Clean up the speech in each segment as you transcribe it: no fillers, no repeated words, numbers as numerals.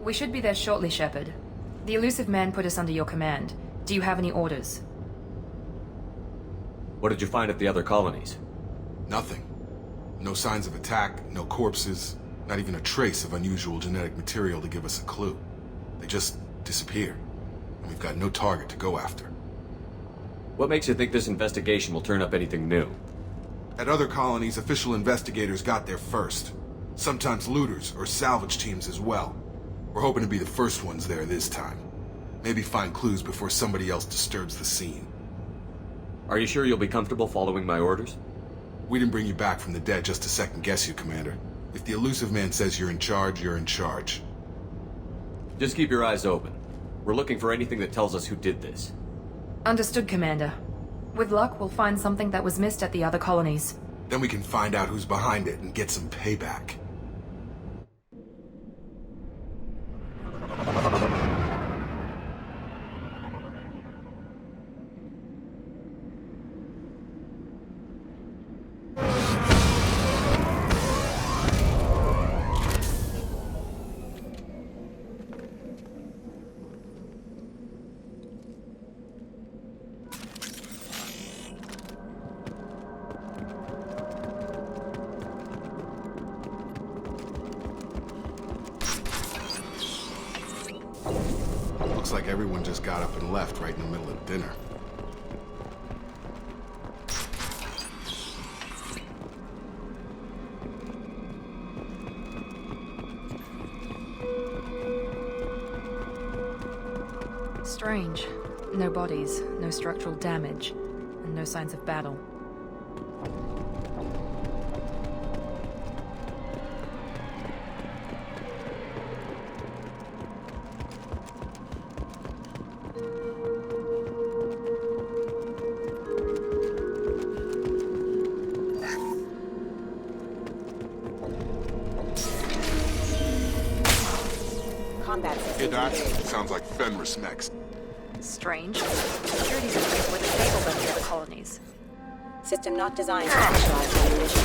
We should be there shortly, Shepard. The elusive man put us under your command. Do you have any orders? What did you find at the other colonies? Nothing. No signs of attack, no corpses, not even a trace of unusual genetic material to give us a clue. They just disappear, and we've got no target to go after. What makes you think this investigation will turn up anything new? At other colonies, official investigators got there first. Sometimes looters or salvage teams as well. We're hoping to be the first ones there this time. Maybe find clues before somebody else disturbs the scene. Are you sure you'll be comfortable following my orders? We didn't bring you back from the dead just to second-guess you, Commander. If the elusive man says you're in charge, you're in charge. Just keep your eyes open. We're looking for anything that tells us who did this. Understood, Commander. With luck, we'll find something that was missed at the other colonies. Then we can find out who's behind it and get some payback. Looks like everyone just got up and left right in the middle of dinner. Strange. No bodies, no structural damage, and no signs of battle. Hey, Doc. Sounds like Fenris next. Strange. Security systems were disabled at the other colonies. System not designed to specialize in ammunition.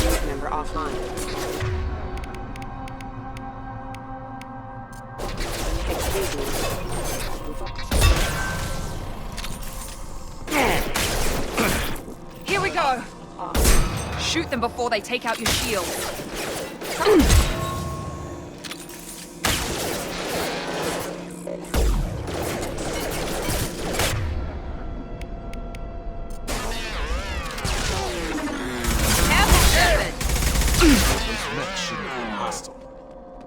Unit member offline. Excuse me. Here we go! Shoot them before they take out your shield.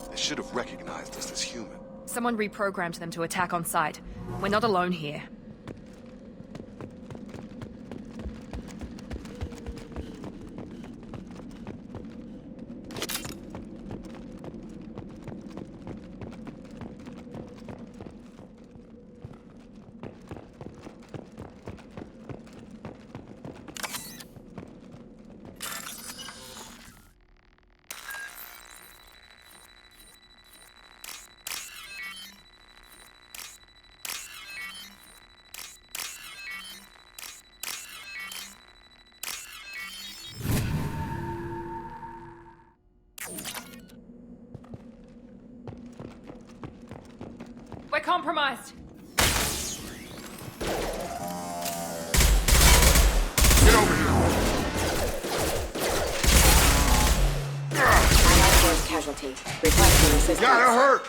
They should have recognized us as human. Someone reprogrammed them to attack on sight. We're not alone here. We're compromised. Get over here! Allied force casualty. Requesting assistance. Gotta hurt!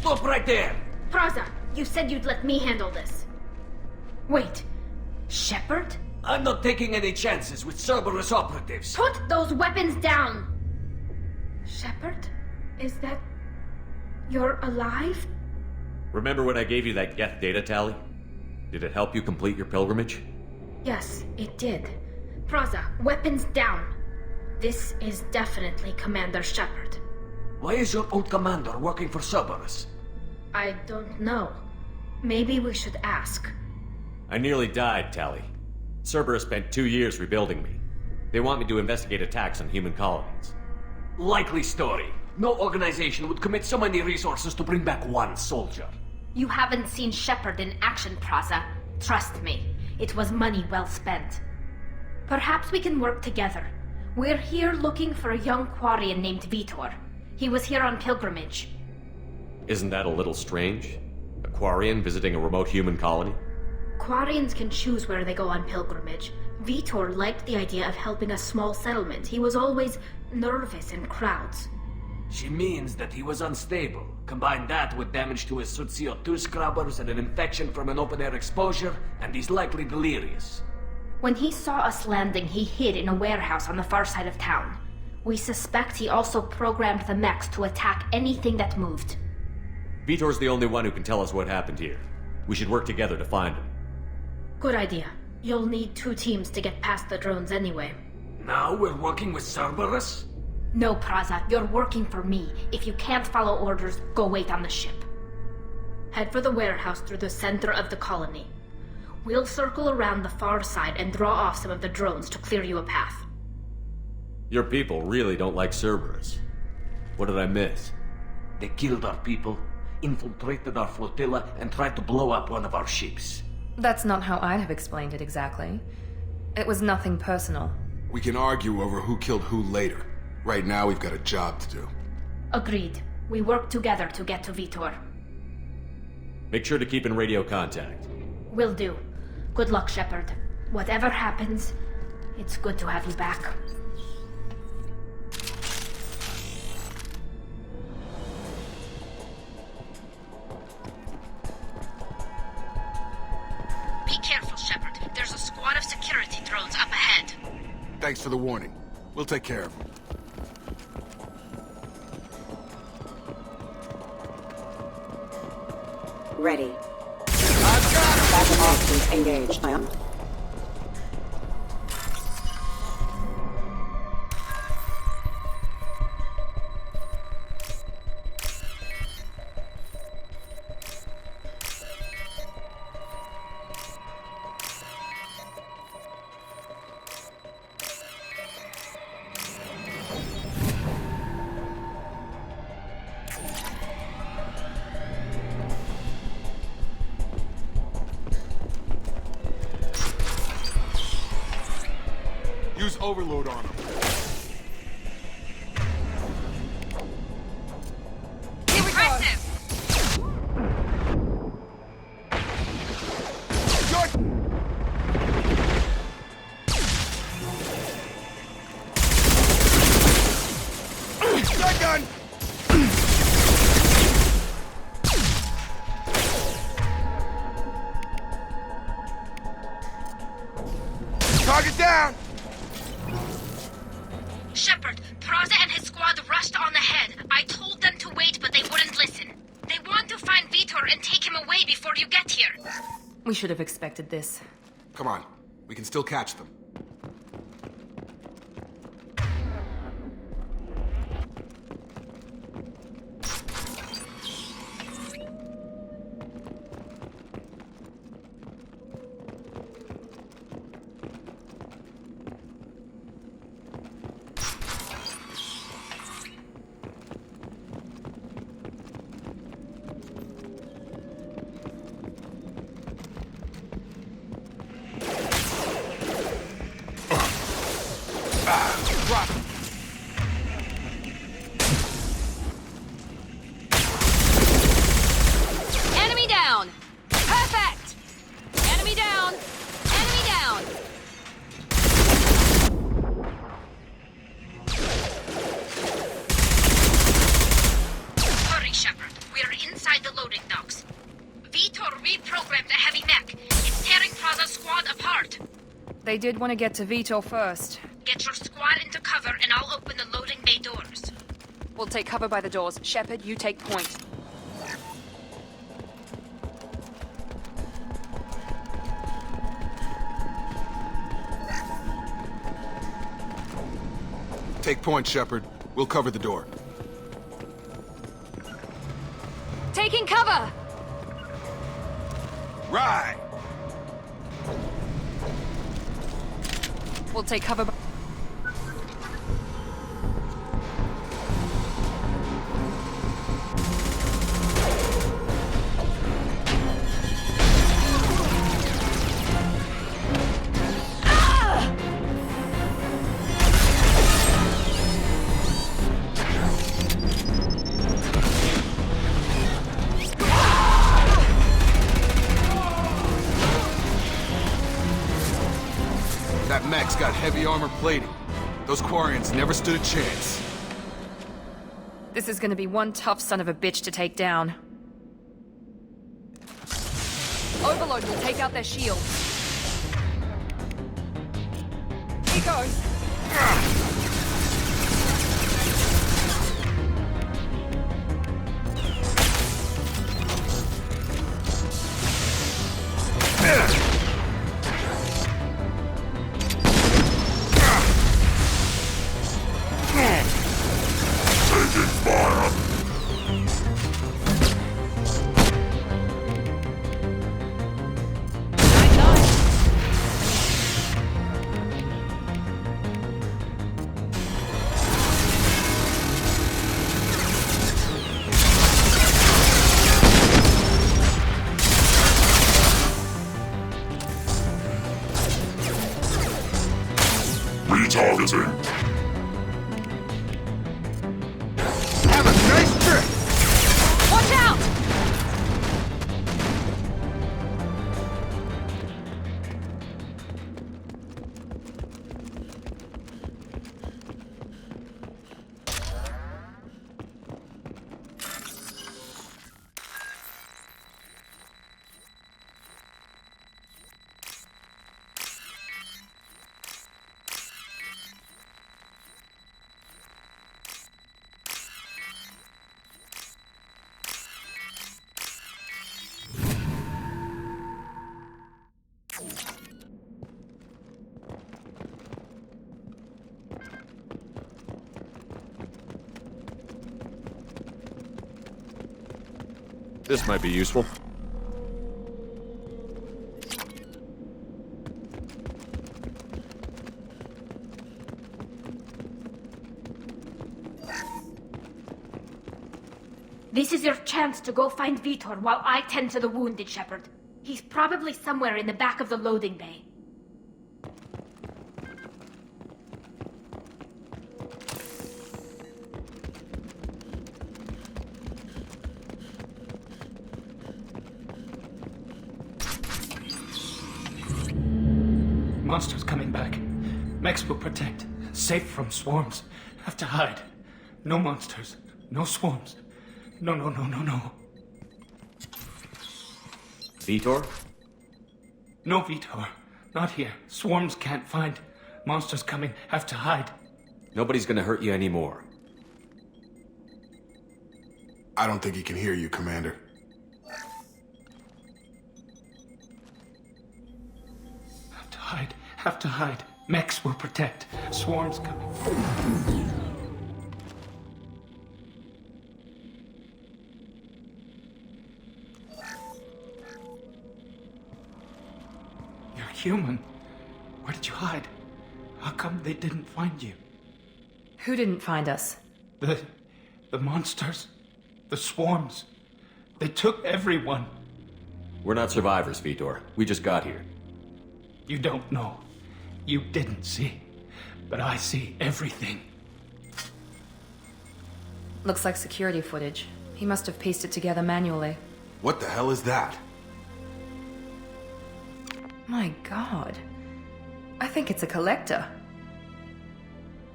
Stop right there! Praza, you said you'd let me handle this. Wait, Shepard? I'm not taking any chances with Cerberus operatives. Put those weapons down! Shepard? Is that... you're alive? Remember when I gave you that Geth data tally? Did it help you complete your pilgrimage? Yes, it did. Praza, weapons down. This is definitely Commander Shepard. Why is your old commander working for Cerberus? I don't know. Maybe we should ask. I nearly died, Tally. Cerberus spent 2 years rebuilding me. They want me to investigate attacks on human colonies. Likely story. No organization would commit so many resources to bring back one soldier. You haven't seen Shepard in action, Praza. Trust me, it was money well spent. Perhaps we can work together. We're here looking for a young Quarian named Vitor. He was here on pilgrimage. Isn't that a little strange? A Quarian visiting a remote human colony? Quarians can choose where they go on pilgrimage. Vitor liked the idea of helping a small settlement. He was always nervous in crowds. She means that he was unstable. Combine that with damage to his CO2 scrubbers and an infection from an open-air exposure, and he's likely delirious. When he saw us landing, he hid in a warehouse on the far side of town. We suspect he also programmed the mechs to attack anything that moved. Vitor's the only one who can tell us what happened here. We should work together to find him. Good idea. You'll need 2 teams to get past the drones anyway. Now we're working with Cerberus? No, Praza, you're working for me. If you can't follow orders, go wait on the ship. Head for the warehouse through the center of the colony. We'll circle around the far side and draw off some of the drones to clear you a path. Your people really don't like Cerberus. What did I miss? They killed our people, infiltrated our flotilla, and tried to blow up one of our ships. That's not how I'd have explained it exactly. It was nothing personal. We can argue over who killed who later. Right now, we've got a job to do. Agreed. We work together to get to Vitor. Make sure to keep in radio contact. Will do. Good luck, Shepard. Whatever happens, it's good to have you back. Be careful, Shepard. There's a squad of security drones up ahead. Thanks for the warning. We'll take care of them. Ready. Battle options engaged. Use overload on them. Here we go! Shotgun! Target down! Shepard, Praza and his squad rushed on ahead. I told them to wait, but they wouldn't listen. They want to find Vitor and take him away before you get here. We should have expected this. Come on. We can still catch them. Drop. Enemy down! Perfect! Enemy down! Enemy down! Hurry, Shepard. We're inside the loading docks. Vitor reprogrammed a heavy mech. It's tearing Praza's squad apart. They did want to get to Vitor first. Get your squad into cover and I'll open the loading bay doors. We'll take cover by the doors. Shepard, you take point. Take point, Shepard. We'll cover the door. Taking cover! Right! We'll take cover. That mech's got heavy armor plating. Those Quarians never stood a chance. This is gonna be one tough son of a bitch to take down. Overload will take out their shield. He goes. Retargeting. Have a nice trip! Watch out! This might be useful. This is your chance to go find Vitor while I tend to the wounded, Shepard. He's probably somewhere in the back of the loading bay. Monsters coming back. Mechs will protect. Safe from swarms. Have to hide. No monsters. No swarms. No. Vitor? No Vitor. Not here. Swarms can't find. Monsters coming. Have to hide. Nobody's gonna hurt you anymore. I don't think he can hear you, Commander. Have to hide. Mechs will protect. Swarms coming. You're human. Where did you hide? How come they didn't find you? Who didn't find us? The monsters. The swarms. They took everyone. We're not survivors, Vitor. We just got here. You don't know. You didn't see. But I see everything. Looks like security footage. He must have pieced it together manually. What the hell is that? My god. I think it's a collector.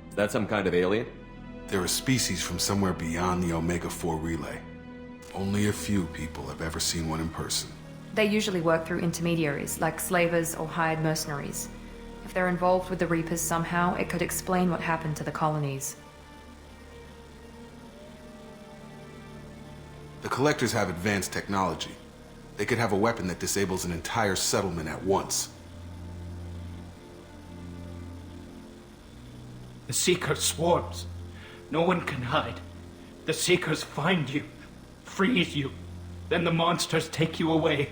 Is that some kind of alien? They're a species from somewhere beyond the Omega-4 relay. Only a few people have ever seen one in person. They usually work through intermediaries, like slavers or hired mercenaries. If they're involved with the Reapers somehow, it could explain what happened to the colonies. The Collectors have advanced technology. They could have a weapon that disables an entire settlement at once. The Seeker swarms. No one can hide. The Seekers find you, freeze you, then the monsters take you away.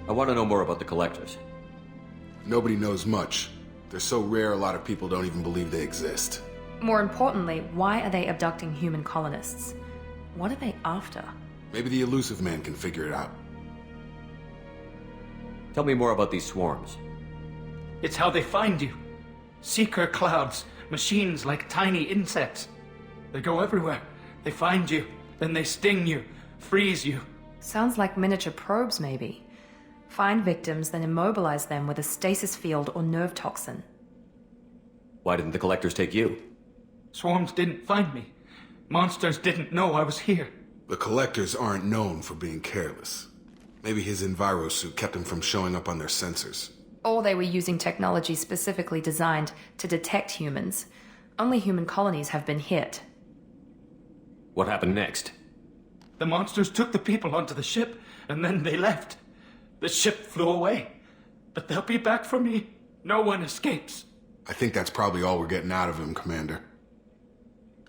I want to know more about the Collectors. Nobody knows much. They're so rare a lot of people don't even believe they exist. More importantly, why are they abducting human colonists? What are they after? Maybe the elusive man can figure it out. Tell me more about these swarms. It's how they find you. Seeker clouds, machines like tiny insects. They go everywhere. They find you, then they sting you, freeze you. Sounds like miniature probes, maybe. Find victims, then immobilize them with a stasis field or nerve toxin. Why didn't the Collectors take you? Swarms didn't find me. Monsters didn't know I was here. The Collectors aren't known for being careless. Maybe his envirosuit kept him from showing up on their sensors. Or they were using technology specifically designed to detect humans. Only human colonies have been hit. What happened next? The monsters took the people onto the ship, and then they left. The ship flew away. But they'll be back for me. No one escapes. I think that's probably all we're getting out of him, Commander.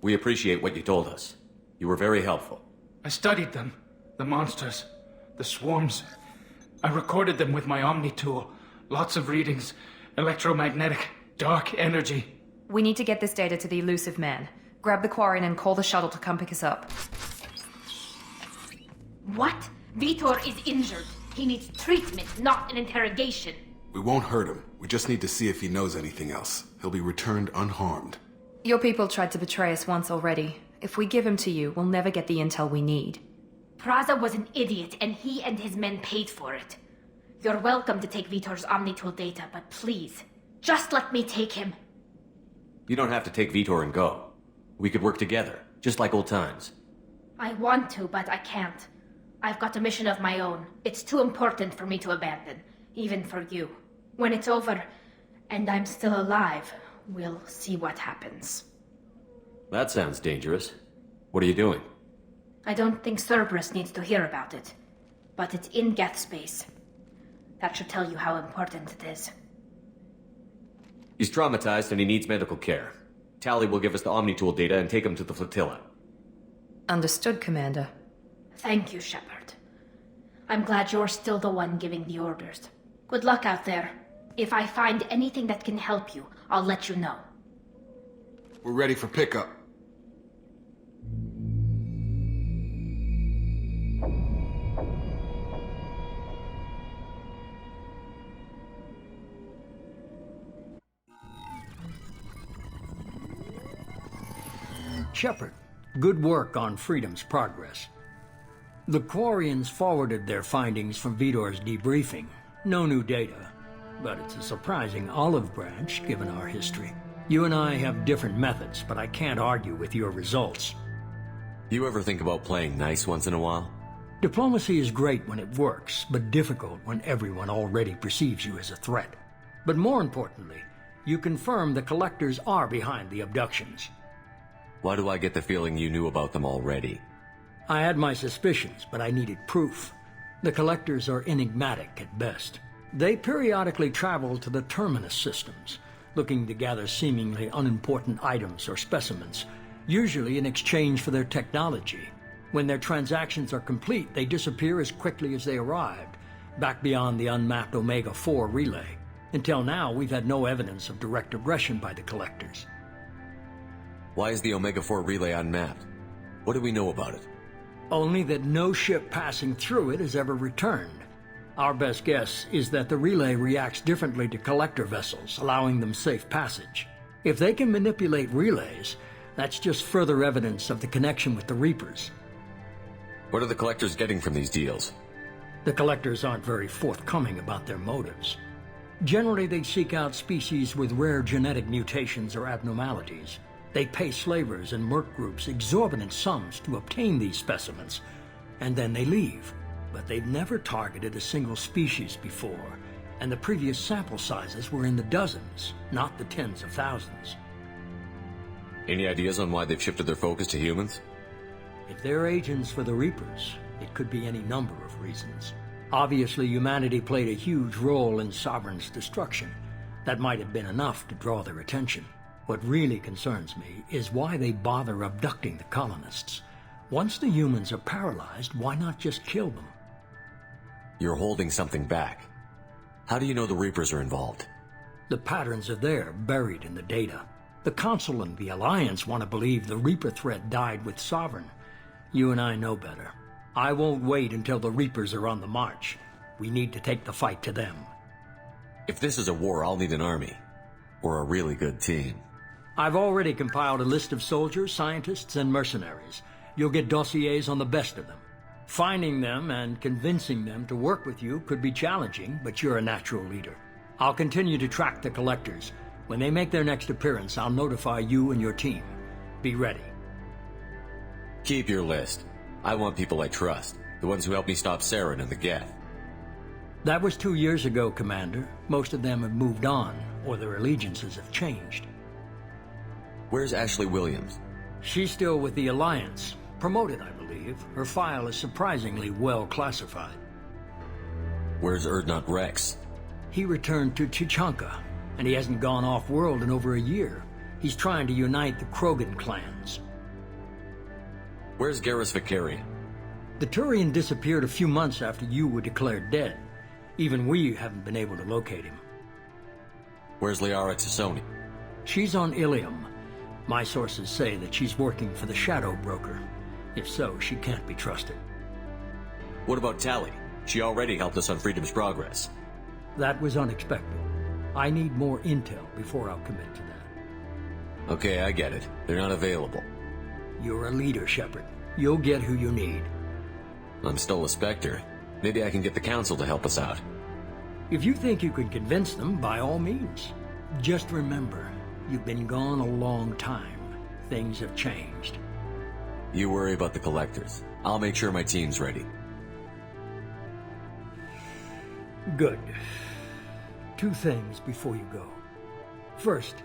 We appreciate what you told us. You were very helpful. I studied them. The monsters. The swarms. I recorded them with my Omni tool. Lots of readings. Electromagnetic. Dark energy. We need to get this data to the elusive man. Grab the Quarian and call the shuttle to come pick us up. What? Vitor is injured. He needs treatment, not an interrogation. We won't hurt him. We just need to see if he knows anything else. He'll be returned unharmed. Your people tried to betray us once already. If we give him to you, we'll never get the intel we need. Praza was an idiot, and he and his men paid for it. You're welcome to take Vitor's Omnitool data, but please, just let me take him. You don't have to take Vitor and go. We could work together, just like old times. I want to, but I can't. I've got a mission of my own. It's too important for me to abandon, even for you. When it's over, and I'm still alive, we'll see what happens. That sounds dangerous. What are you doing? I don't think Cerberus needs to hear about it, but it's in Geth space. That should tell you how important it is. He's traumatized and he needs medical care. Tally will give us the Omnitool data and take him to the flotilla. Understood, Commander. Thank you, Shepard. I'm glad you're still the one giving the orders. Good luck out there. If I find anything that can help you, I'll let you know. We're ready for pickup. Shepard, good work on Freedom's progress. The Quarians forwarded their findings from Vitor's debriefing. No new data, but it's a surprising olive branch given our history. You and I have different methods, but I can't argue with your results. You ever think about playing nice once in a while? Diplomacy is great when it works, but difficult when everyone already perceives you as a threat. But more importantly, you confirm the Collectors are behind the abductions. Why do I get the feeling you knew about them already? I had my suspicions, but I needed proof. The Collectors are enigmatic at best. They periodically travel to the Terminus systems, looking to gather seemingly unimportant items or specimens, usually in exchange for their technology. When their transactions are complete, they disappear as quickly as they arrived, back beyond the unmapped Omega-4 relay. Until now, we've had no evidence of direct aggression by the Collectors. Why is the Omega-4 relay unmapped? What do we know about it? Only that no ship passing through it has ever returned. Our best guess is that the relay reacts differently to Collector vessels, allowing them safe passage. If they can manipulate relays, that's just further evidence of the connection with the Reapers. What are the Collectors getting from these deals? The Collectors aren't very forthcoming about their motives. Generally, they seek out species with rare genetic mutations or abnormalities. They pay slavers and merc groups exorbitant sums to obtain these specimens, and then they leave. But they've never targeted a single species before, and the previous sample sizes were in the dozens, not the tens of thousands. Any ideas on why they've shifted their focus to humans? If they're agents for the Reapers, it could be any number of reasons. Obviously, humanity played a huge role in Sovereign's destruction. That might have been enough to draw their attention. What really concerns me is why they bother abducting the colonists. Once the humans are paralyzed, why not just kill them? You're holding something back. How do you know the Reapers are involved? The patterns are there, buried in the data. The Council and the Alliance want to believe the Reaper threat died with Sovereign. You and I know better. I won't wait until the Reapers are on the march. We need to take the fight to them. If this is a war, I'll need an army. Or a really good team. I've already compiled a list of soldiers, scientists, and mercenaries. You'll get dossiers on the best of them. Finding them and convincing them to work with you could be challenging, but you're a natural leader. I'll continue to track the collectors. When they make their next appearance, I'll notify you and your team. Be ready. Keep your list. I want people I trust. The ones who helped me stop Saren and the Geth. That was 2 years ago, Commander. Most of them have moved on, or their allegiances have changed. Where's Ashley Williams? She's still with the Alliance. Promoted, I believe. Her file is surprisingly well classified. Where's Erdnot Rex? He returned to Chichanka, and he hasn't gone off-world in over a year. He's trying to unite the Krogan clans. Where's Garrus Vicarian? The Turian disappeared a few months after you were declared dead. Even we haven't been able to locate him. Where's Liara Tassoni? She's on Ilium. My sources say that she's working for the Shadow Broker. If so, she can't be trusted. What about Tali? She already helped us on Freedom's Progress. That was unexpected. I need more intel before I'll commit to that. Okay, I get it. They're not available. You're a leader, Shepard. You'll get who you need. I'm still a Spectre. Maybe I can get the Council to help us out. If you think you can convince them, by all means. Just remember, you've been gone a long time. Things have changed. You worry about the Collectors. I'll make sure my team's ready. Good. 2 things before you go. First,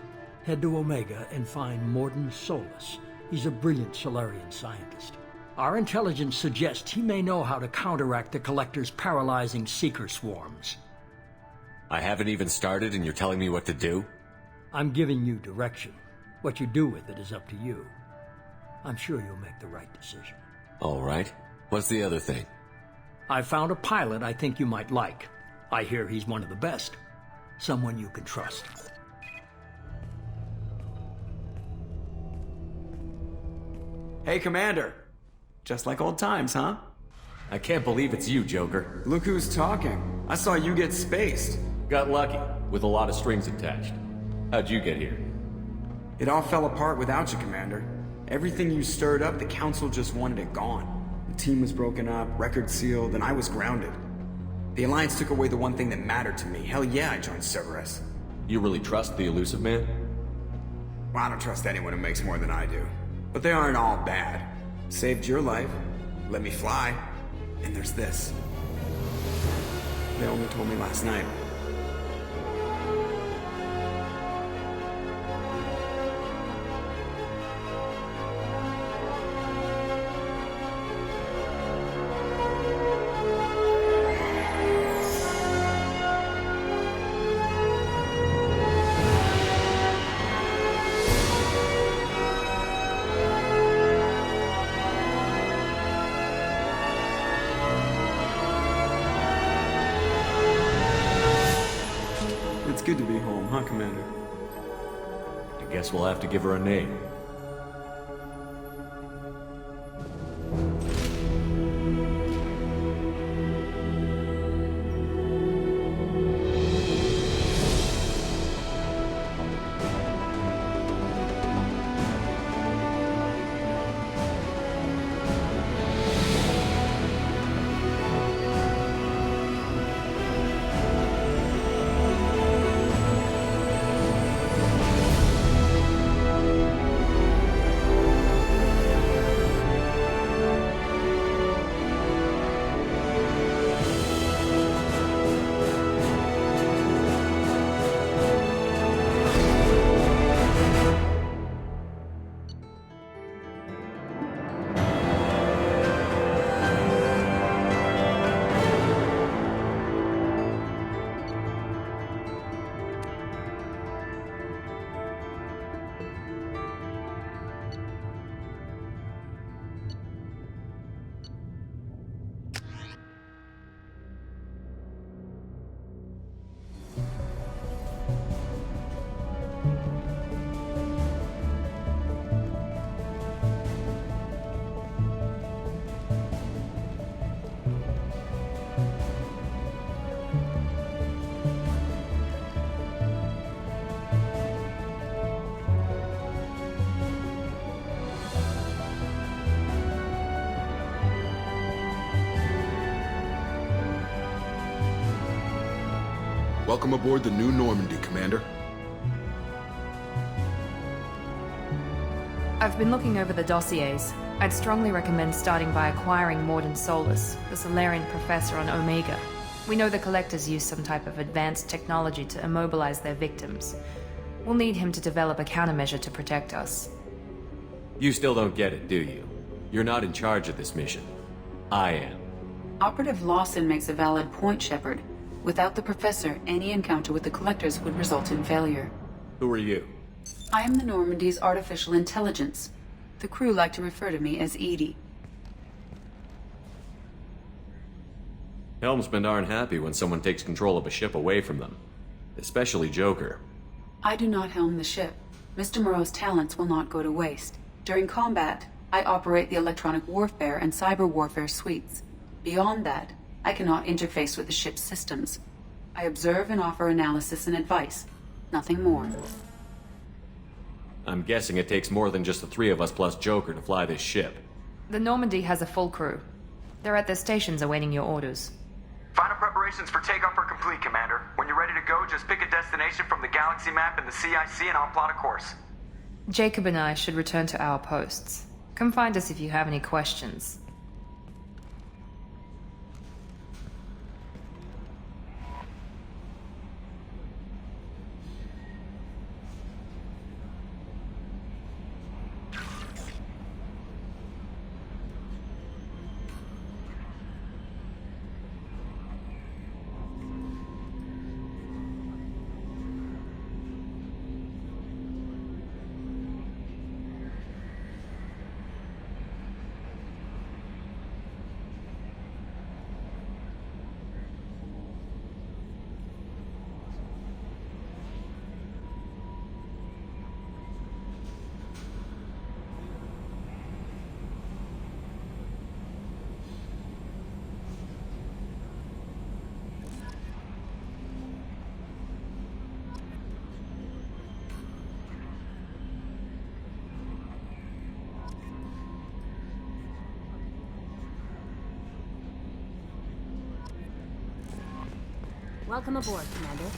head to Omega and find Morden Solus. He's a brilliant Solarian scientist. Our intelligence suggests he may know how to counteract the Collector's paralyzing Seeker swarms. I haven't even started and you're telling me what to do? I'm giving you direction. What you do with it is up to you. I'm sure you'll make the right decision. All right. What's the other thing? I found a pilot I think you might like. I hear he's one of the best. Someone you can trust. Hey, Commander. Just like old times, huh? I can't believe it's you, Joker. Look who's talking. I saw you get spaced. Got lucky, with a lot of strings attached. How'd you get here? It all fell apart without you, Commander. Everything you stirred up, the Council just wanted it gone. The team was broken up, record sealed, and I was grounded. The Alliance took away the one thing that mattered to me. Hell yeah, I joined Cerberus. You really trust the Elusive Man? Well, I don't trust anyone who makes more than I do. But they aren't all bad. Saved your life, let me fly, and there's this. They only told me last night. It's good to be home, huh, Commander? I guess we'll have to give her a name. Welcome aboard the new Normandy, Commander. I've been looking over the dossiers. I'd strongly recommend starting by acquiring Morden Solus, the Solarian professor on Omega. We know the Collectors use some type of advanced technology to immobilize their victims. We'll need him to develop a countermeasure to protect us. You still don't get it, do you? You're not in charge of this mission. I am. Operative Lawson makes a valid point, Shepard. Without the Professor, any encounter with the Collectors would result in failure. Who are you? I am the Normandy's artificial intelligence. The crew like to refer to me as Edie. Helmsmen aren't happy when someone takes control of a ship away from them. Especially Joker. I do not helm the ship. Mr. Moreau's talents will not go to waste. During combat, I operate the electronic warfare and cyber warfare suites. Beyond that, I cannot interface with the ship's systems. I observe and offer analysis and advice. Nothing more. I'm guessing it takes more than just the three of us plus Joker to fly this ship. The Normandy has a full crew. They're at their stations awaiting your orders. Final preparations for takeoff are complete, Commander. When you're ready to go, just pick a destination from the galaxy map in the CIC and I'll plot a course. Jacob and I should return to our posts. Come find us if you have any questions. Welcome aboard, Commander.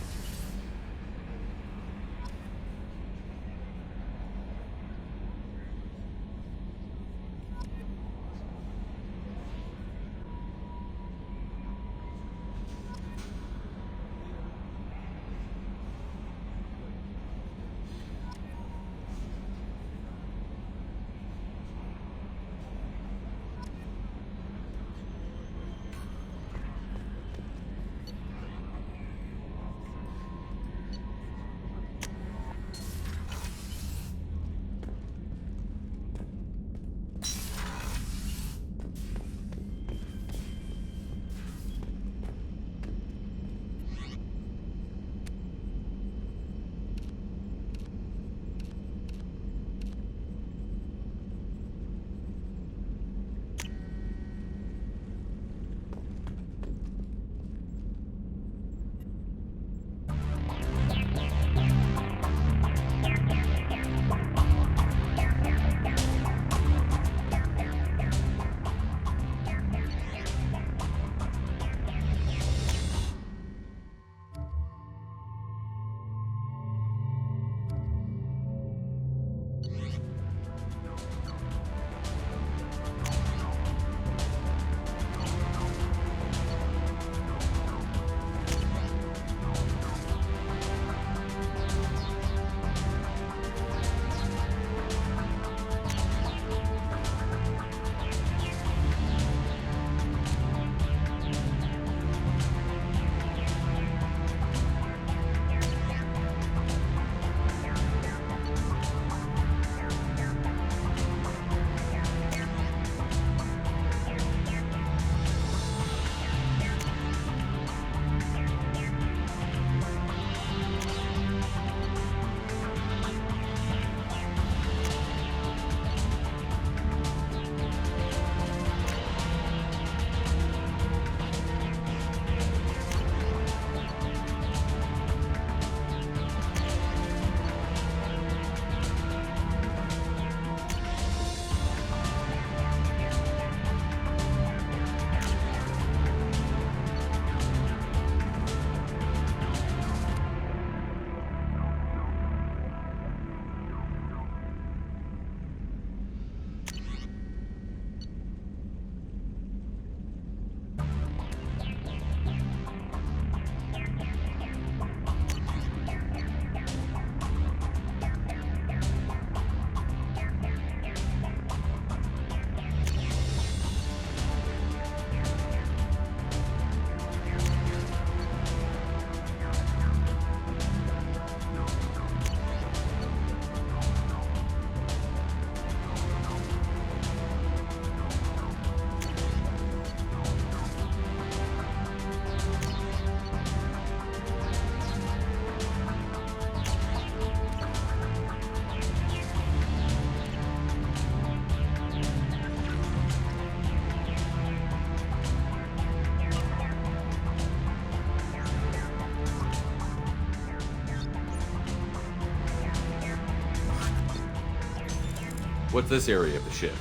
What's this area of the ship?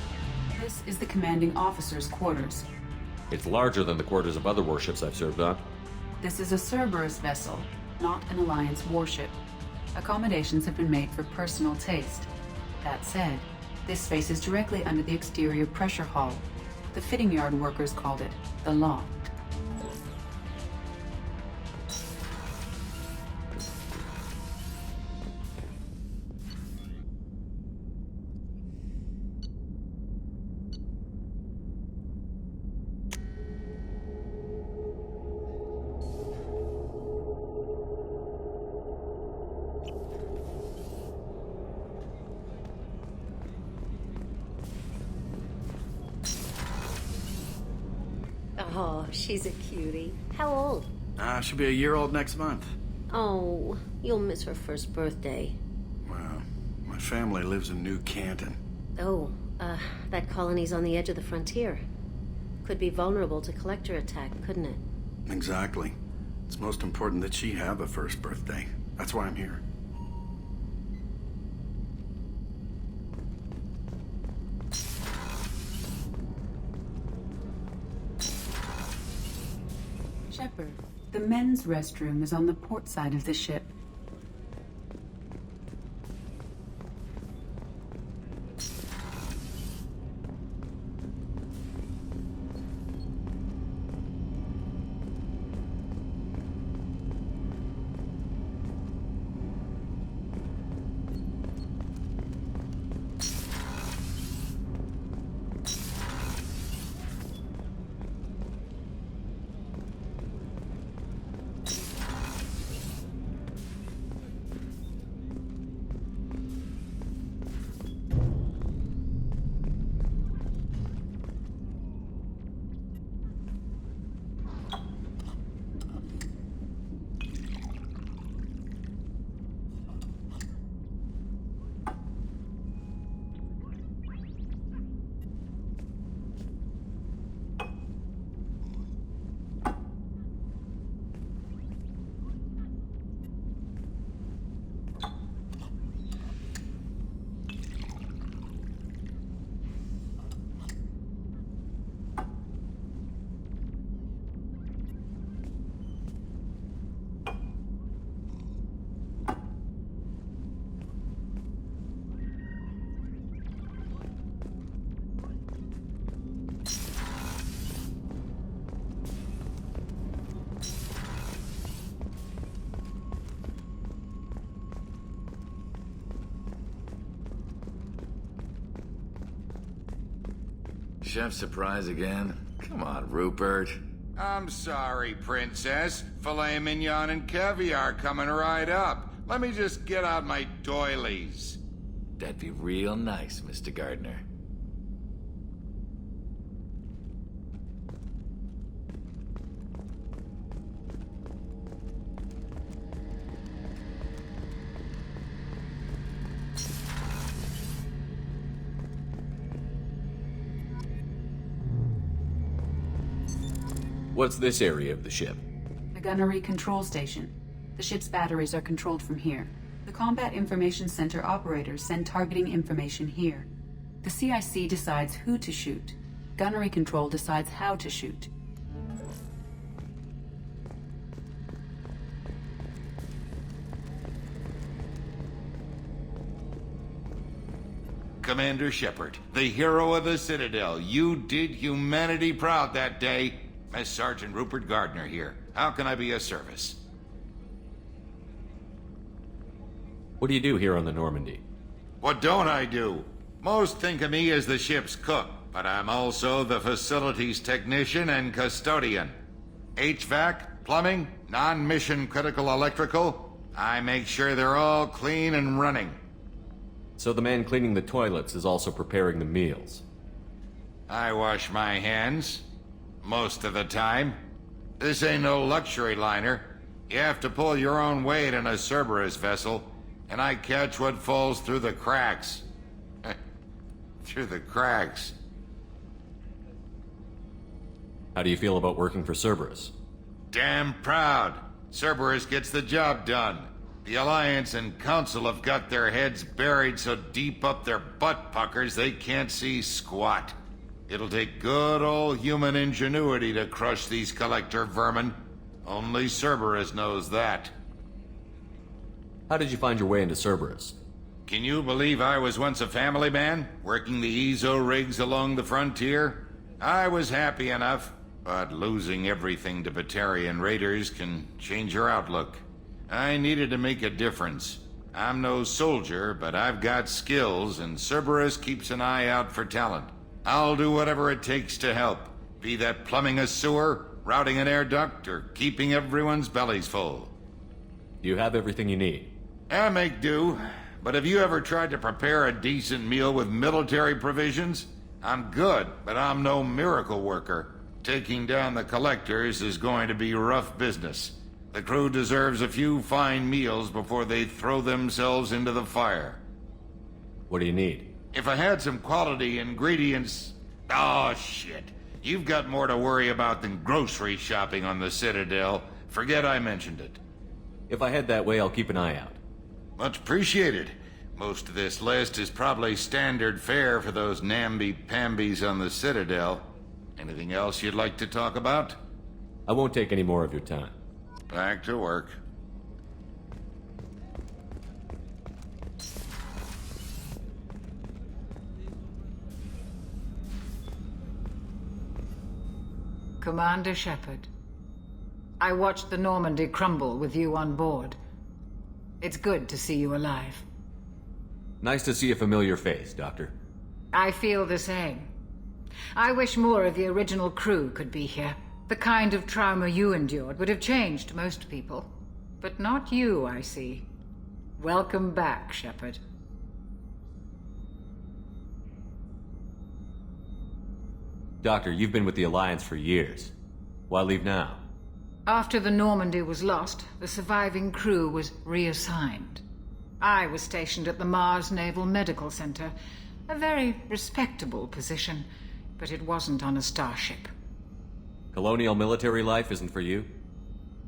This is the commanding officer's quarters. It's larger than the quarters of other warships I've served on. This is a Cerberus vessel, not an Alliance warship. Accommodations have been made for personal taste. That said, this space is directly under the exterior pressure hull. The fitting yard workers called it the loft. Oh, she's a cutie. How old? She'll be a year old next month. Oh, you'll miss her first birthday. Well, my family lives in New Canton. Oh, that colony's on the edge of the frontier. Could be vulnerable to collector attack, couldn't it? Exactly. It's most important that she have a first birthday. That's why I'm here. Shepard, the men's restroom is on the port side of the ship. Chef surprise again? Come on, Rupert. I'm sorry, Princess. Filet mignon and caviar coming right up. Let me just get out my doilies. That'd be real nice, Mr. Gardner. What's this area of the ship? The gunnery control station. The ship's batteries are controlled from here. The Combat Information Center operators send targeting information here. The CIC decides who to shoot. Gunnery control decides how to shoot. Commander Shepard, the hero of the Citadel. You did humanity proud that day. Mess Sergeant Rupert Gardner here. How can I be of service? What do you do here on the Normandy? What don't I do? Most think of me as the ship's cook, but I'm also the facilities technician and custodian. HVAC, plumbing, non-mission critical electrical. I make sure they're all clean and running. So the man cleaning the toilets is also preparing the meals? I wash my hands. Most of the time. This ain't no luxury liner. You have to pull your own weight in a Cerberus vessel, and I catch what falls through the cracks. Through the cracks. How do you feel about working for Cerberus? Damn proud. Cerberus gets the job done. The Alliance and Council have got their heads buried so deep up their butt puckers they can't see squat. It'll take good old human ingenuity to crush these collector vermin. Only Cerberus knows that. How did you find your way into Cerberus? Can you believe I was once a family man, working the EZO rigs along the frontier? I was happy enough, but losing everything to Batarian raiders can change your outlook. I needed to make a difference. I'm no soldier, but I've got skills, and Cerberus keeps an eye out for talent. I'll do whatever it takes to help, be that plumbing a sewer, routing an air duct, or keeping everyone's bellies full. You have everything you need. I make do, but have you ever tried to prepare a decent meal with military provisions? I'm good, but I'm no miracle worker. Taking down the collectors is going to be rough business. The crew deserves a few fine meals before they throw themselves into the fire. What do you need? If I had some quality ingredients... Oh, shit. You've got more to worry about than grocery shopping on the Citadel. Forget I mentioned it. If I head that way, I'll keep an eye out. Much appreciated. Most of this list is probably standard fare for those namby-pambies on the Citadel. Anything else you'd like to talk about? I won't take any more of your time. Back to work. Commander Shepard, I watched the Normandy crumble with you on board. It's good to see you alive. Nice to see a familiar face, Doctor. I feel the same. I wish more of the original crew could be here. The kind of trauma you endured would have changed most people. But not you, I see. Welcome back, Shepard. Doctor, you've been with the Alliance for years. Why leave now? After the Normandy was lost, the surviving crew was reassigned. I was stationed at the Mars Naval Medical Center, a very respectable position, but it wasn't on a starship. Colonial military life isn't for you?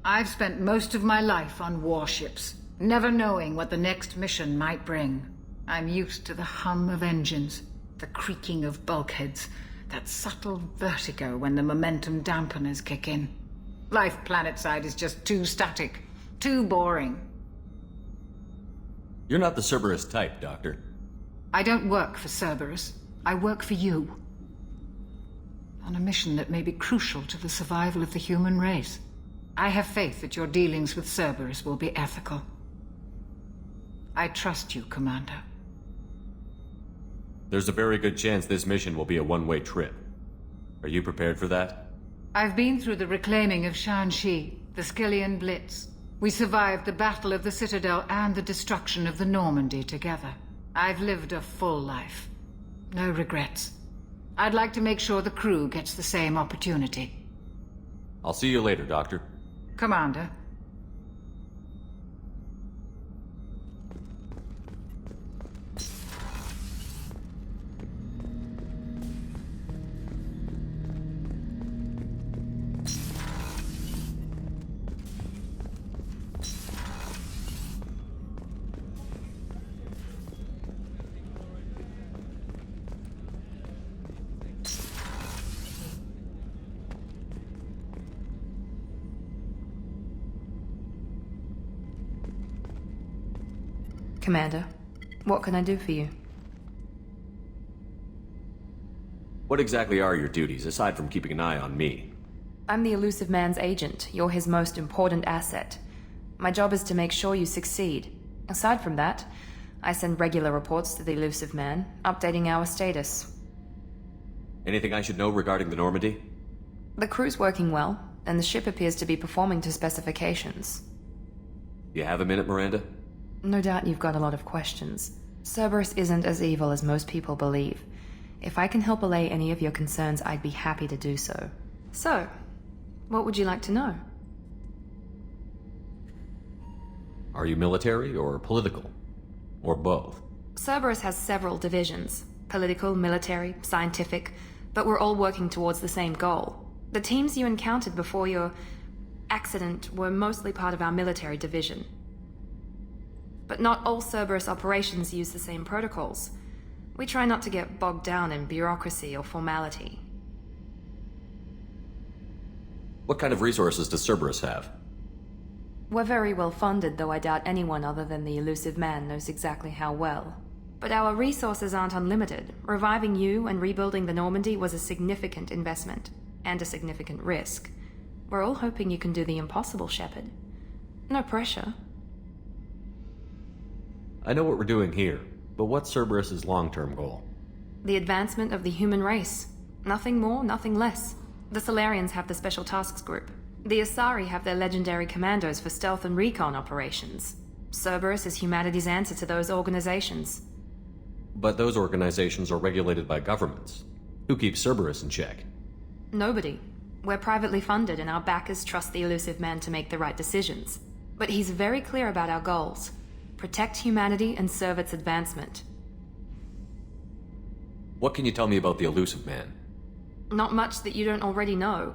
I've spent most of my life on warships, never knowing what the next mission might bring. I'm used to the hum of engines, the creaking of bulkheads, that subtle vertigo when the momentum dampeners kick in. Life planetside is just too static, too boring. You're not the Cerberus type, Doctor. I don't work for Cerberus. I work for you. On a mission that may be crucial to the survival of the human race. I have faith that your dealings with Cerberus will be ethical. I trust you, Commander. There's a very good chance this mission will be a one-way trip. Are you prepared for that? I've been through the reclaiming of Shanxi, the Skillian Blitz. We survived the Battle of the Citadel and the destruction of the Normandy together. I've lived a full life. No regrets. I'd like to make sure the crew gets the same opportunity. I'll see you later, Doctor. Commander. Commander, what can I do for you? What exactly are your duties, aside from keeping an eye on me? I'm the Elusive Man's agent. You're his most important asset. My job is to make sure you succeed. Aside from that, I send regular reports to the Elusive Man, updating our status. Anything I should know regarding the Normandy? The crew's working well, and the ship appears to be performing to specifications. You have a minute, Miranda? No doubt you've got a lot of questions. Cerberus isn't as evil as most people believe. If I can help allay any of your concerns, I'd be happy to do so. So, what would you like to know? Are you military or political? Or both? Cerberus has several divisions. Political, military, scientific, but we're all working towards the same goal. The teams you encountered before your accident were mostly part of our military division. But not all Cerberus operations use the same protocols. We try not to get bogged down in bureaucracy or formality. What kind of resources does Cerberus have? We're very well funded, though I doubt anyone other than the elusive man knows exactly how well. But our resources aren't unlimited. Reviving you and rebuilding the Normandy was a significant investment, and a significant risk. We're all hoping you can do the impossible, Shepard. No pressure. I know what we're doing here, but what's Cerberus's long-term goal? The advancement of the human race. Nothing more, nothing less. The Solarians have the Special Tasks Group. The Asari have their legendary commandos for stealth and recon operations. Cerberus is humanity's answer to those organizations. But those organizations are regulated by governments. Who keeps Cerberus in check? Nobody. We're privately funded and our backers trust the elusive man to make the right decisions. But he's very clear about our goals. Protect humanity and serve its advancement. What can you tell me about the elusive man? Not much that you don't already know.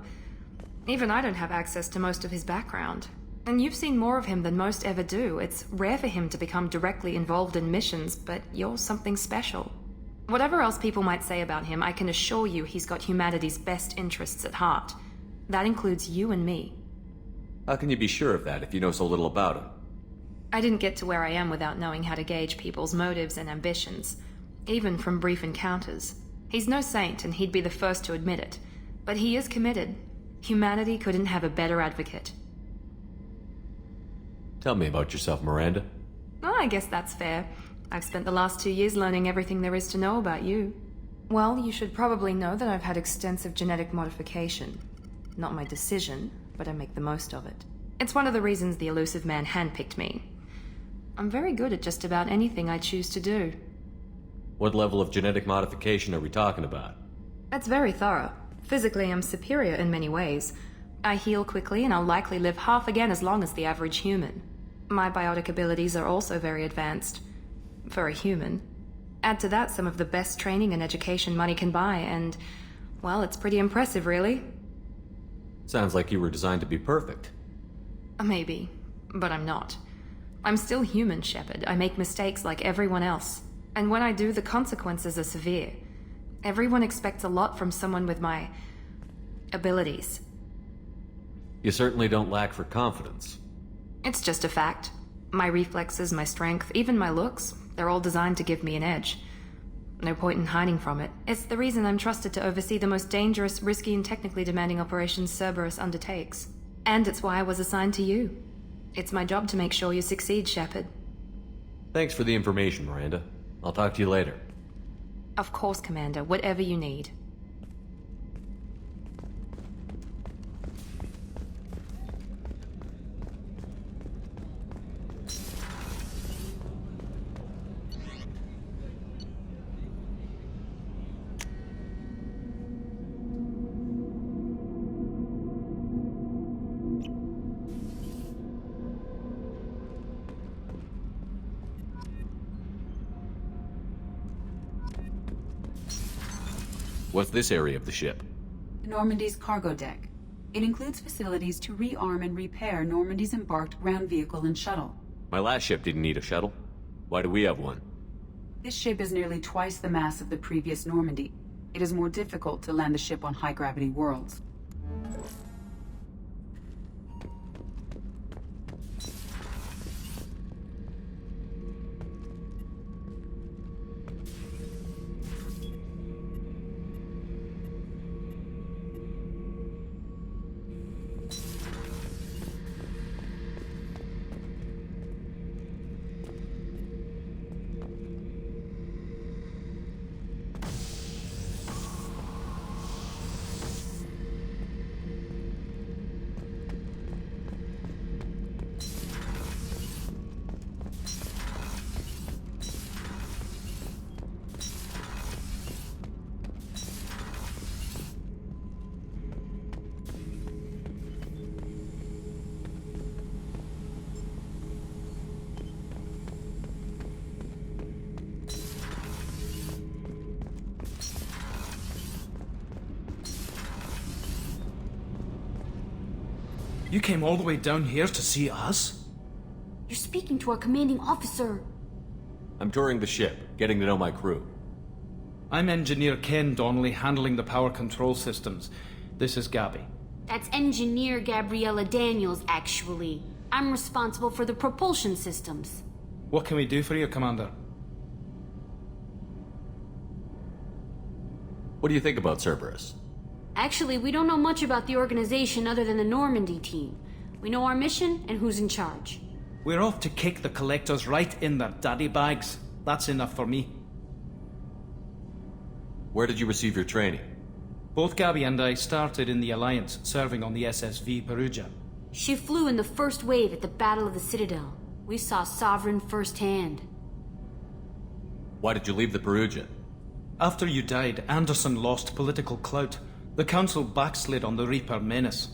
Even I don't have access to most of his background. And you've seen more of him than most ever do. It's rare for him to become directly involved in missions, but you're something special. Whatever else people might say about him, I can assure you he's got humanity's best interests at heart. That includes you and me. How can you be sure of that if you know so little about him? I didn't get to where I am without knowing how to gauge people's motives and ambitions, even from brief encounters. He's no saint, and he'd be the first to admit it. But he is committed. Humanity couldn't have a better advocate. Tell me about yourself, Miranda. Oh, I guess that's fair. I've spent the last 2 years learning everything there is to know about you. Well, you should probably know that I've had extensive genetic modification. Not my decision, but I make the most of it. It's one of the reasons the elusive man handpicked me. I'm very good at just about anything I choose to do. What level of genetic modification are we talking about? That's very thorough. Physically, I'm superior in many ways. I heal quickly, and I'll likely live half again as long as the average human. My biotic abilities are also very advanced. For a human. Add to that some of the best training and education money can buy, and, well, it's pretty impressive, really. Sounds like you were designed to be perfect. Maybe, but I'm not. I'm still human, Shepard. I make mistakes like everyone else. And when I do, the consequences are severe. Everyone expects a lot from someone with my abilities. You certainly don't lack for confidence. It's just a fact. My reflexes, my strength, even my looks, they're all designed to give me an edge. No point in hiding from it. It's the reason I'm trusted to oversee the most dangerous, risky, and technically demanding operations Cerberus undertakes. And it's why I was assigned to you. It's my job to make sure you succeed, Shepard. Thanks for the information, Miranda. I'll talk to you later. Of course, Commander. Whatever you need. What's this area of the ship? Normandy's cargo deck. It includes facilities to rearm and repair Normandy's embarked ground vehicle and shuttle. My last ship didn't need a shuttle. Why do we have one? This ship is nearly twice the mass of the previous Normandy. It is more difficult to land the ship on high-gravity worlds. You came all the way down here to see us? You're speaking to our commanding officer. I'm touring the ship, getting to know my crew. I'm Engineer Ken Donnelly, handling the power control systems. This is Gabby. That's Engineer Gabriella Daniels, actually. I'm responsible for the propulsion systems. What can we do for you, Commander? What do you think about Cerberus? Actually, we don't know much about the organization other than the Normandy team. We know our mission and who's in charge. We're off to kick the Collectors right in their daddy bags. That's enough for me. Where did you receive your training? Both Gabby and I started in the Alliance, serving on the SSV Perugia. She flew in the first wave at the Battle of the Citadel. We saw Sovereign firsthand. Why did you leave the Perugia? After you died, Anderson lost political clout. The Council backslid on the Reaper menace.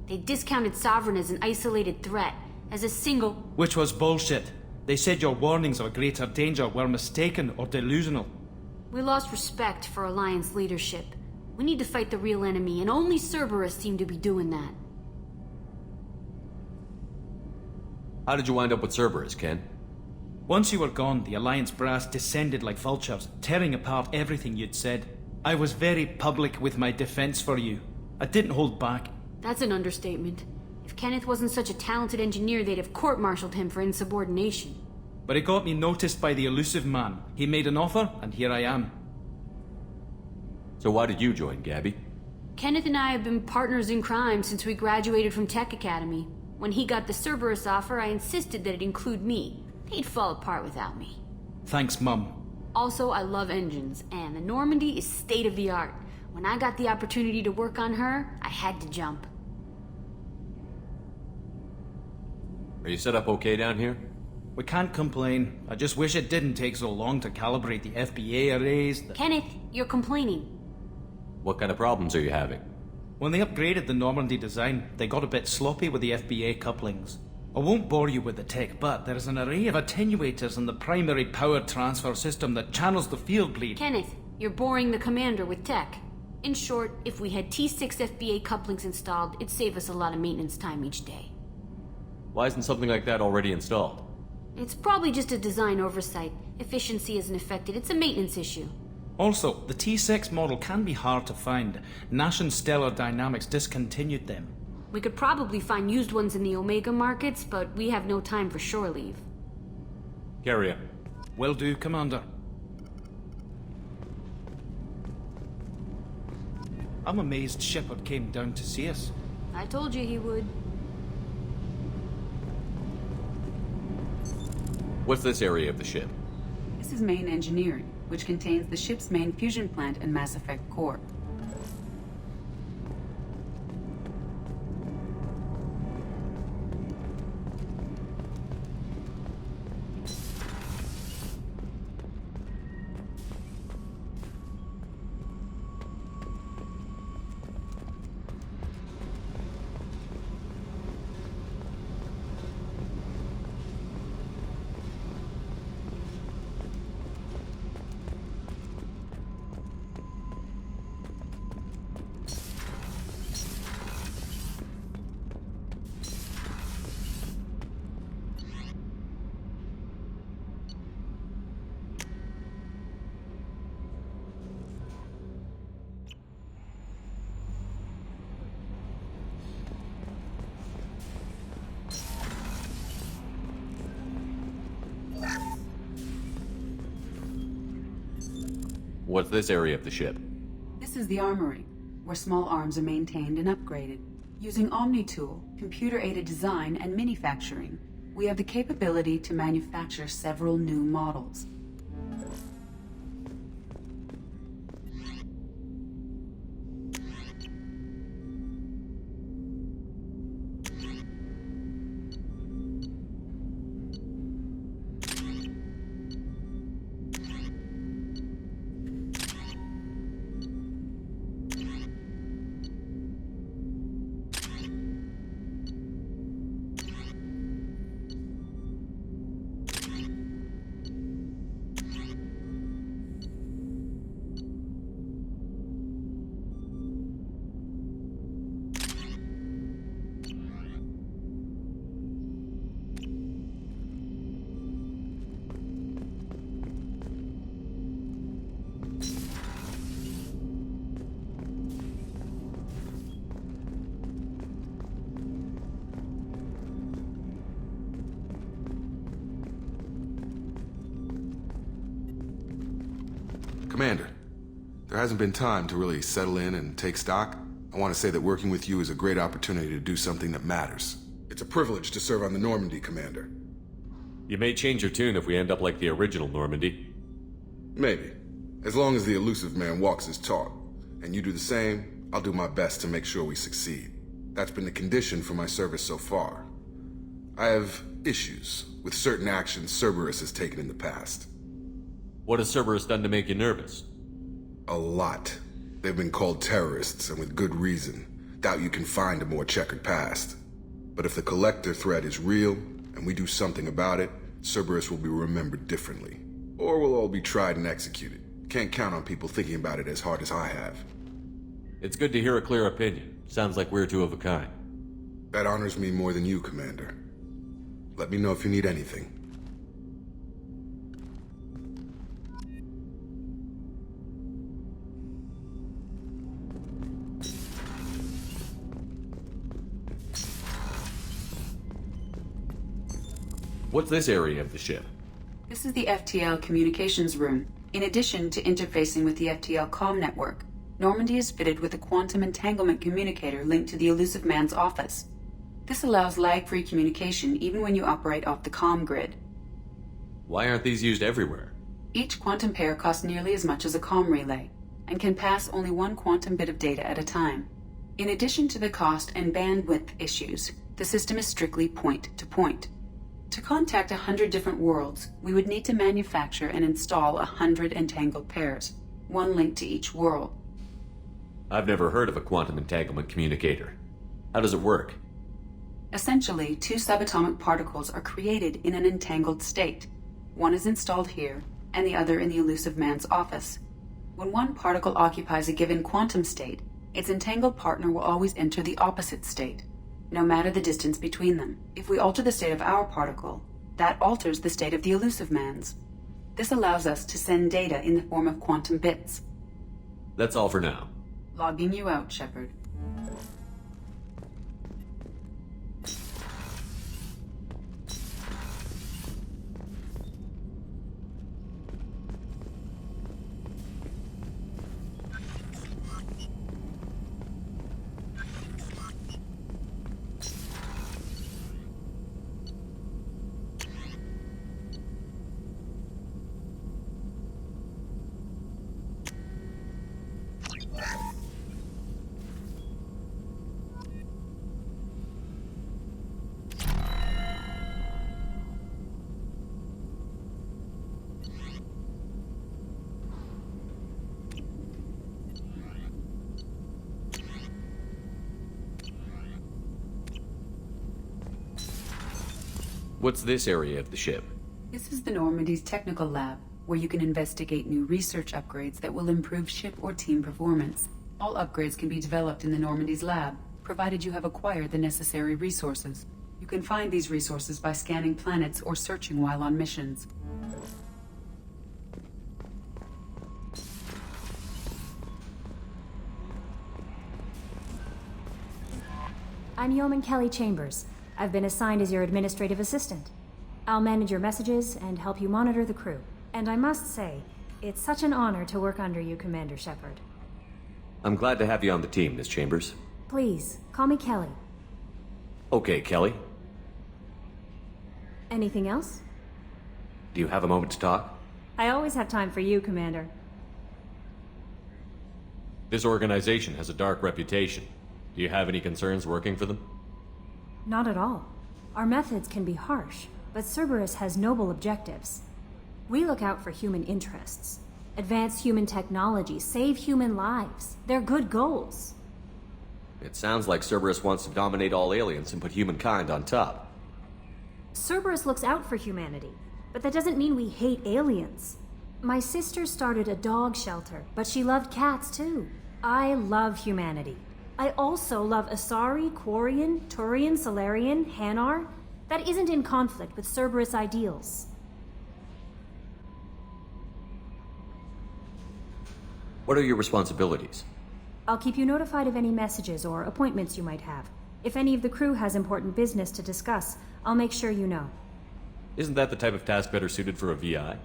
They discounted Sovereign as an isolated threat, as a single... Which was bullshit. They said your warnings of a greater danger were mistaken or delusional. We lost respect for Alliance leadership. We need to fight the real enemy, and only Cerberus seemed to be doing that. How did you wind up with Cerberus, Ken? Once you were gone, the Alliance brass descended like vultures, tearing apart everything you'd said. I was very public with my defense for you. I didn't hold back. That's an understatement. If Kenneth wasn't such a talented engineer, they'd have court-martialed him for insubordination. But it got me noticed by the elusive man. He made an offer, and here I am. So why did you join, Gabby? Kenneth and I have been partners in crime since we graduated from Tech Academy. When he got the Cerberus offer, I insisted that it include me. He'd fall apart without me. Thanks, Mum. Also, I love engines, and the Normandy is state-of-the-art. When I got the opportunity to work on her, I had to jump. Are you set up okay down here? We can't complain. I just wish it didn't take so long to calibrate the FBA arrays. Kenneth, you're complaining. What kind of problems are you having? When they upgraded the Normandy design, they got a bit sloppy with the FBA couplings. I won't bore you with the tech, but there is an array of attenuators in the primary power transfer system that channels the field bleed. Kenneth, you're boring the commander with tech. In short, if we had T6 FBA couplings installed, it'd save us a lot of maintenance time each day. Why isn't something like that already installed? It's probably just a design oversight. Efficiency isn't affected. It's a maintenance issue. Also, the T6 model can be hard to find. Nash and Stellar Dynamics discontinued them. We could probably find used ones in the Omega markets, but we have no time for shore leave. Carry on. Will do, Commander. I'm amazed Shepard came down to see us. I told you he would. What's this area of the ship? This is main engineering, which contains the ship's main fusion plant and Mass Effect core. What's this area of the ship? This is the armory, where small arms are maintained and upgraded. Using Omni-Tool, computer-aided design, and manufacturing, we have the capability to manufacture several new models. Commander, there hasn't been time to really settle in and take stock. I want to say that working with you is a great opportunity to do something that matters. It's a privilege to serve on the Normandy, Commander. You may change your tune if we end up like the original Normandy. Maybe. As long as the elusive man walks his talk, and you do the same, I'll do my best to make sure we succeed. That's been the condition for my service so far. I have issues with certain actions Cerberus has taken in the past. What has Cerberus done to make you nervous? A lot. They've been called terrorists, and with good reason. Doubt you can find a more checkered past. But if the Collector threat is real, and we do something about it, Cerberus will be remembered differently. Or we'll all be tried and executed. Can't count on people thinking about it as hard as I have. It's good to hear a clear opinion. Sounds like we're two of a kind. That honors me more than you, Commander. Let me know if you need anything. What's this area of the ship? This is the FTL communications room. In addition to interfacing with the FTL comm network, Normandy is fitted with a quantum entanglement communicator linked to the elusive man's office. This allows lag-free communication even when you operate off the comm grid. Why aren't these used everywhere? Each quantum pair costs nearly as much as a comm relay, and can pass only one quantum bit of data at a time. In addition to the cost and bandwidth issues, the system is strictly point-to-point. To contact 100 different worlds, we would need to manufacture and install 100 entangled pairs, one link to each world. I've never heard of a quantum entanglement communicator. How does it work? Essentially, two subatomic particles are created in an entangled state. One is installed here, and the other in the elusive man's office. When one particle occupies a given quantum state, its entangled partner will always enter the opposite state, no matter the distance between them. If we alter the state of our particle, that alters the state of the elusive man's. This allows us to send data in the form of quantum bits. That's all for now. Logging you out, Shepard. What's this area of the ship? This is the Normandy's technical lab, where you can investigate new research upgrades that will improve ship or team performance. All upgrades can be developed in the Normandy's lab, provided you have acquired the necessary resources. You can find these resources by scanning planets or searching while on missions. I'm Yeoman Kelly Chambers. I've been assigned as your administrative assistant. I'll manage your messages and help you monitor the crew. And I must say, it's such an honor to work under you, Commander Shepard. I'm glad to have you on the team, Miss Chambers. Please, call me Kelly. Okay, Kelly. Anything else? Do you have a moment to talk? I always have time for you, Commander. This organization has a dark reputation. Do you have any concerns working for them? Not at all. Our methods can be harsh, but Cerberus has noble objectives. We look out for human interests, advance human technology, save human lives. They're good goals. It sounds like Cerberus wants to dominate all aliens and put humankind on top. Cerberus looks out for humanity, but that doesn't mean we hate aliens. My sister started a dog shelter, but she loved cats too. I love humanity. I also love Asari, Quarian, Turian, Solarian, Hanar. That isn't in conflict with Cerberus ideals. What are your responsibilities? I'll keep you notified of any messages or appointments you might have. If any of the crew has important business to discuss, I'll make sure you know. Isn't that the type of task better suited for a VI?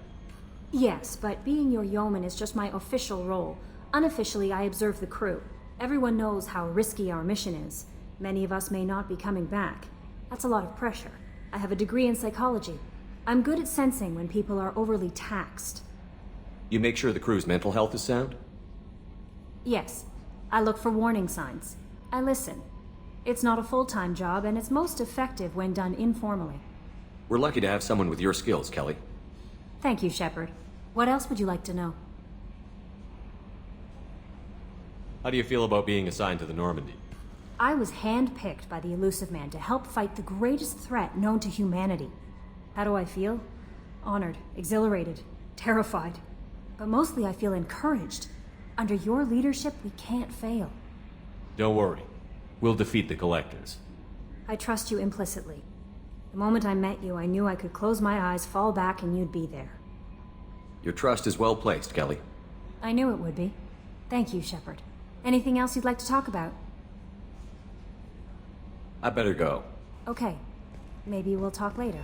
Yes, but being your yeoman is just my official role. Unofficially, I observe the crew. Everyone knows how risky our mission is. Many of us may not be coming back. That's a lot of pressure. I have a degree in psychology. I'm good at sensing when people are overly taxed. You make sure the crew's mental health is sound? Yes. I look for warning signs. I listen. It's not a full-time job, and it's most effective when done informally. We're lucky to have someone with your skills, Kelly. Thank you, Shepard. What else would you like to know? How do you feel about being assigned to the Normandy? I was handpicked by the Elusive Man to help fight the greatest threat known to humanity. How do I feel? Honored, exhilarated, terrified. But mostly I feel encouraged. Under your leadership, we can't fail. Don't worry. We'll defeat the Collectors. I trust you implicitly. The moment I met you, I knew I could close my eyes, fall back, and you'd be there. Your trust is well placed, Kelly. I knew it would be. Thank you, Shepard. Anything else you'd like to talk about? I better go. Okay. Maybe we'll talk later.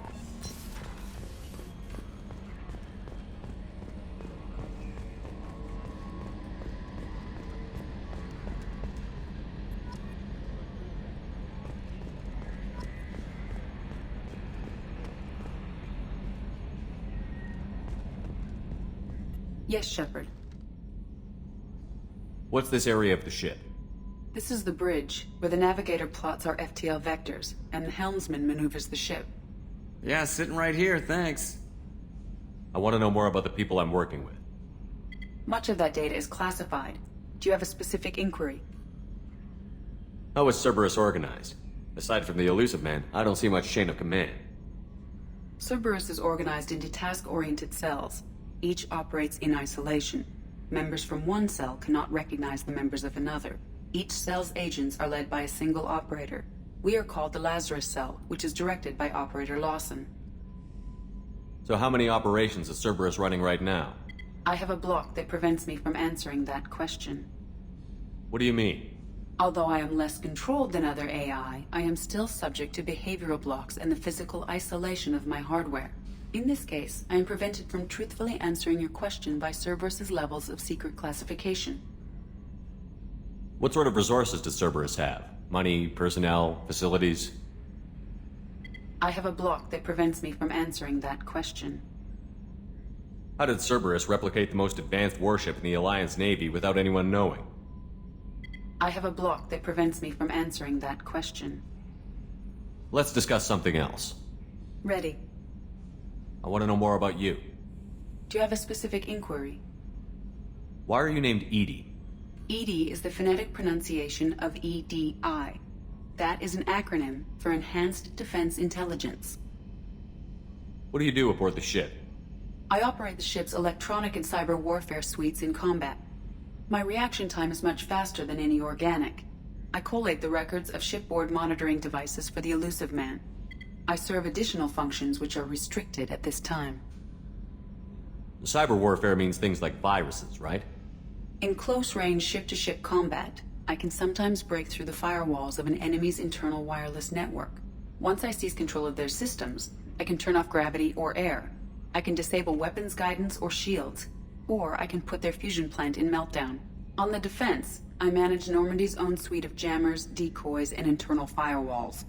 Yes, Shepard. What's this area of the ship? This is the bridge, where the navigator plots our FTL vectors, and the helmsman maneuvers the ship. Yeah, sitting right here, thanks. I want to know more about the people I'm working with. Much of that data is classified. Do you have a specific inquiry? How is Cerberus organized? Aside from the Elusive Man, I don't see much chain of command. Cerberus is organized into task-oriented cells. Each operates in isolation. Members from one cell cannot recognize the members of another. Each cell's agents are led by a single operator. We are called the Lazarus Cell, which is directed by Operator Lawson. So how many operations is Cerberus running right now? I have a block that prevents me from answering that question. What do you mean? Although I am less controlled than other AI, I am still subject to behavioral blocks and the physical isolation of my hardware. In this case, I am prevented from truthfully answering your question by Cerberus's levels of secret classification. What sort of resources does Cerberus have? Money, personnel, facilities? I have a block that prevents me from answering that question. How did Cerberus replicate the most advanced warship in the Alliance Navy without anyone knowing? I have a block that prevents me from answering that question. Let's discuss something else. Ready. I want to know more about you. Do you have a specific inquiry? Why are you named Edie? EDI is the phonetic pronunciation of EDI. That is an acronym for Enhanced Defense Intelligence. What do you do aboard the ship? I operate the ship's electronic and cyber warfare suites in combat. My reaction time is much faster than any organic. I collate the records of shipboard monitoring devices for the Elusive Man. I serve additional functions which are restricted at this time. Cyber warfare means things like viruses, right? In close-range ship-to-ship combat, I can sometimes break through the firewalls of an enemy's internal wireless network. Once I seize control of their systems, I can turn off gravity or air. I can disable weapons guidance or shields, or I can put their fusion plant in meltdown. On the defense, I manage Normandy's own suite of jammers, decoys, and internal firewalls.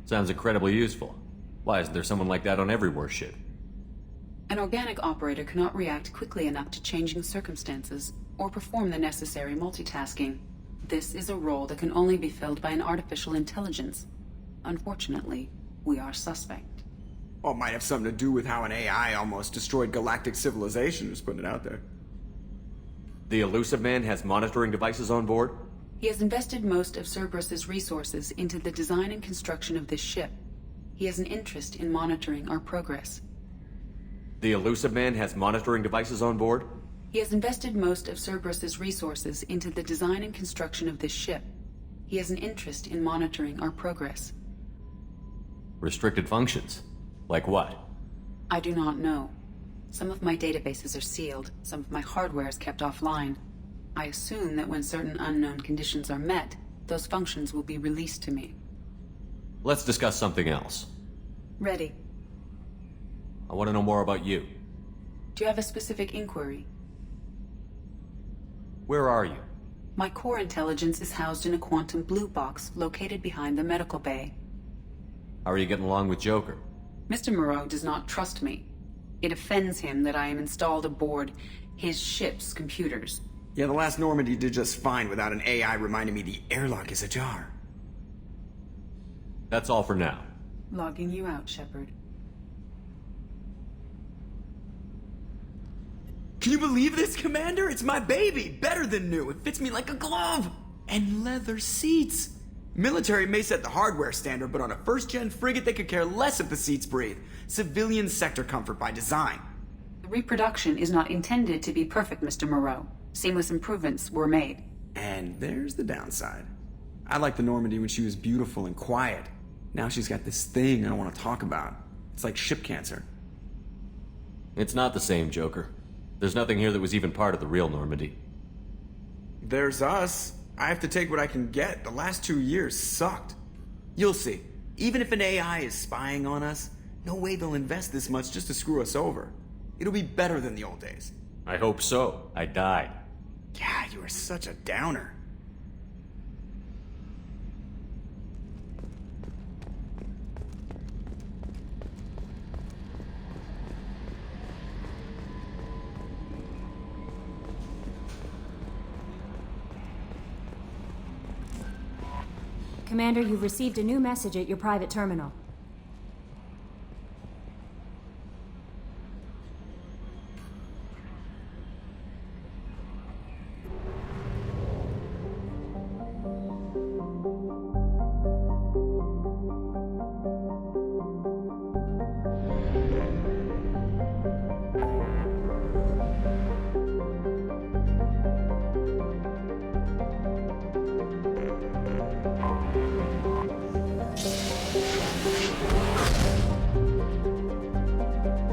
Sounds incredibly useful. Why isn't there someone like that on every warship? An organic operator cannot react quickly enough to changing circumstances or perform the necessary multitasking. This is a role that can only be filled by an artificial intelligence. Unfortunately, we are suspect. Well, it might have something to do with how an AI almost destroyed galactic civilization, just putting it out there. The Elusive Man has monitoring devices on board? He has invested most of Cerberus's resources into the design and construction of this ship. He has an interest in monitoring our progress. The Elusive Man has monitoring devices on board? He has invested most of Cerberus's resources into the design and construction of this ship. He has an interest in monitoring our progress. Restricted functions? Like what? I do not know. Some of my databases are sealed, some of my hardware is kept offline. I assume that when certain unknown conditions are met, those functions will be released to me. Let's discuss something else. Ready. I want to know more about you. Do you have a specific inquiry? Where are you? My core intelligence is housed in a quantum blue box located behind the medical bay. How are you getting along with Joker? Mr. Moreau does not trust me. It offends him that I am installed aboard his ship's computers. Yeah, the last Normandy did just fine without an AI reminding me the airlock is ajar. That's all for now. Logging you out, Shepard. Can you believe this, Commander? It's my baby! Better than new. It fits me like a glove! And leather seats! Military may set the hardware standard, but on a first-gen frigate they could care less if the seats breathe. Civilian sector comfort by design. The reproduction is not intended to be perfect, Mr. Moreau. Seamless improvements were made. And there's the downside. I liked the Normandy when she was beautiful and quiet. Now she's got this thing I don't want to talk about. It's like ship cancer. It's not the same, Joker. There's nothing here that was even part of the real Normandy. There's us. I have to take what I can get. The last 2 years sucked. You'll see. Even if an AI is spying on us, no way they'll invest this much just to screw us over. It'll be better than the old days. I hope so. I died. Yeah, you are such a downer. Commander, you've received a new message at your private terminal.